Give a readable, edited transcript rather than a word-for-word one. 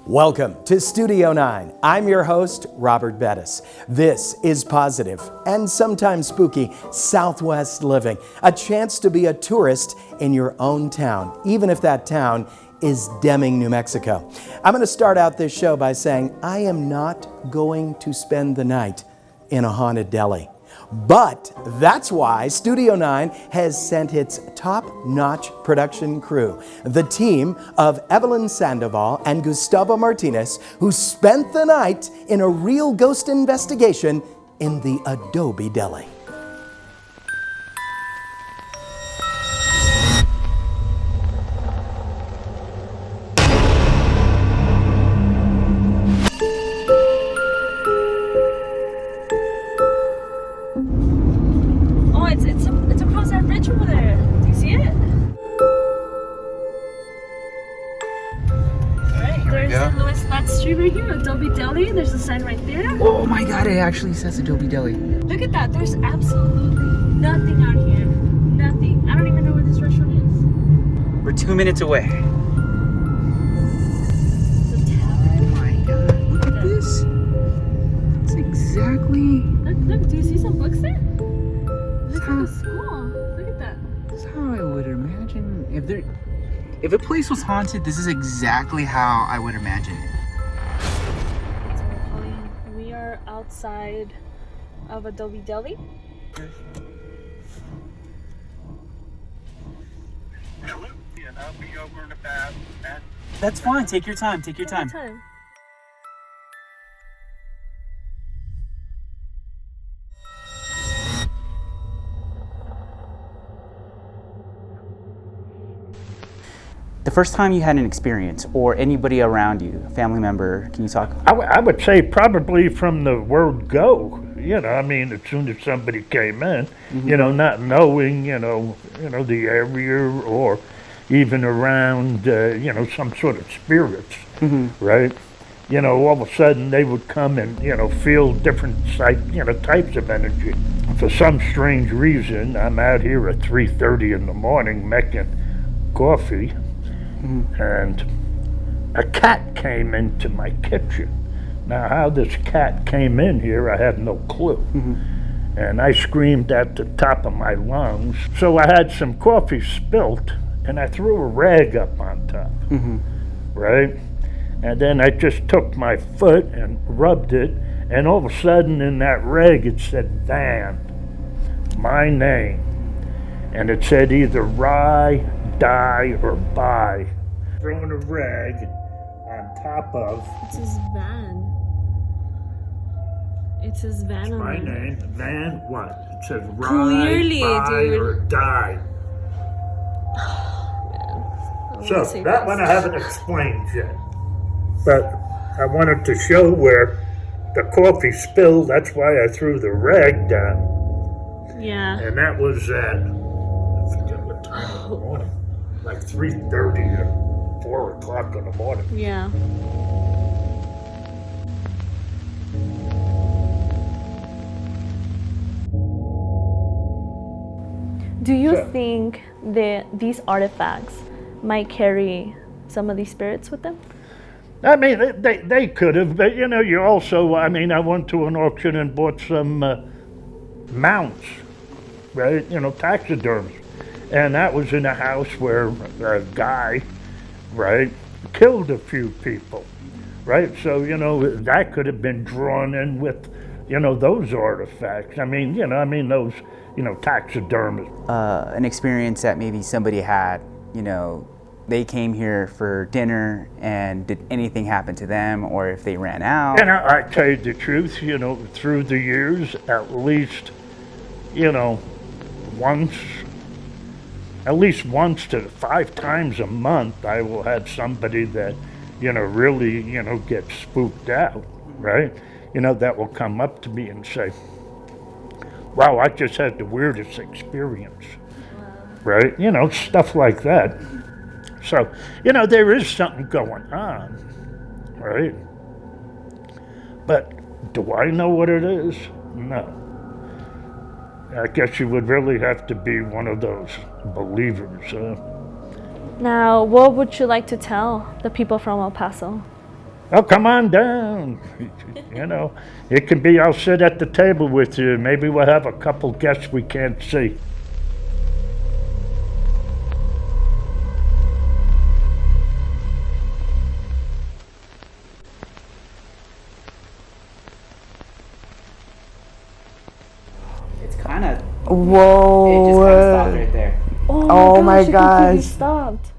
Welcome to Studio 9. I'm your host, Robert Bettis. This is positive and sometimes spooky Southwest living, a chance to be a tourist in your own town, even if that town is Deming, New Mexico. I'm going to start out this show by saying I am not going to spend the night in a haunted deli. But that's why Studio 9 has sent its top-notch production crew, the team of Evelyn Sandoval and Gustavo Martinez, who spent the night in a real ghost investigation in the Adobe Deli. It's across that bridge over there. Do you see it? Alright, there's the Louis Flat Street right here, Adobe Deli. There's a sign right there. Oh my god, it actually says Adobe Deli. Look at that. There's absolutely nothing out here. Nothing. I don't even know where this restaurant is. We're 2 minutes away. The tower. Oh my god, look at this. It's exactly... Look, do you see some books there? Looks like a school. Look at that. This is how I would imagine if a place was haunted, this is exactly how I would imagine it. So Pauline, we are outside of Adobe Deli. Hello, yeah, I'll be over in about that. That's fine, take your time, take your time. The first time you had an experience, or anybody around you, a family member, can you talk? I would say probably from the word go. I mean, as soon as somebody came in, not knowing, the area or even around, some sort of spirits, right? All of a sudden they would come and, feel different types of energy. For some strange reason, I'm out here at 3:30 in the morning making coffee. And a cat came into my kitchen. Now, how this cat came in here, I have no clue. And I screamed at the top of my lungs. So I had some coffee spilt, and I threw a rag up on top, right? And then I just took my foot and rubbed it, and all of a sudden in that rag it said Van, my name. And it said either rye, die, or buy. Throwing a rag on top of. It says Van. It says Van on My there. name, Van what? It says rye, Clearly, buy, dude. or die. So that one I haven't explained yet. But I wanted to show where the coffee spilled. That's why I threw the rag down. Yeah. And that was at, I forget what time in the morning, like 3:30 or 4 o'clock in the morning. Yeah. Do you Sure. think that these artifacts might carry some of these spirits with them? I mean, they could have, but you also, I went to an auction and bought some mounts, right? Taxiderms. And that was in a house where a guy, right, killed a few people, right? So, that could have been drawn in with, those artifacts. Those, taxidermists. An experience that maybe somebody had, they came here for dinner and did anything happen to them, or if they ran out? And I tell you the truth, through the years, at least, at least once to 5 times a month, I will have somebody that, really, gets spooked out, right? That will come up to me and say, wow, I just had the weirdest experience, right? Stuff like that. So, there is something going on, right? But do I know what it is? No. I guess you would really have to be one of those believers. Now, what would you like to tell the people from El Paso? Oh, come on down. You know, it can be I'll sit at the table with you. Maybe we'll have a couple guests we can't see. It's kind of, Whoa. it just kind of stopped right there. Oh my gosh, it completely gosh. stopped.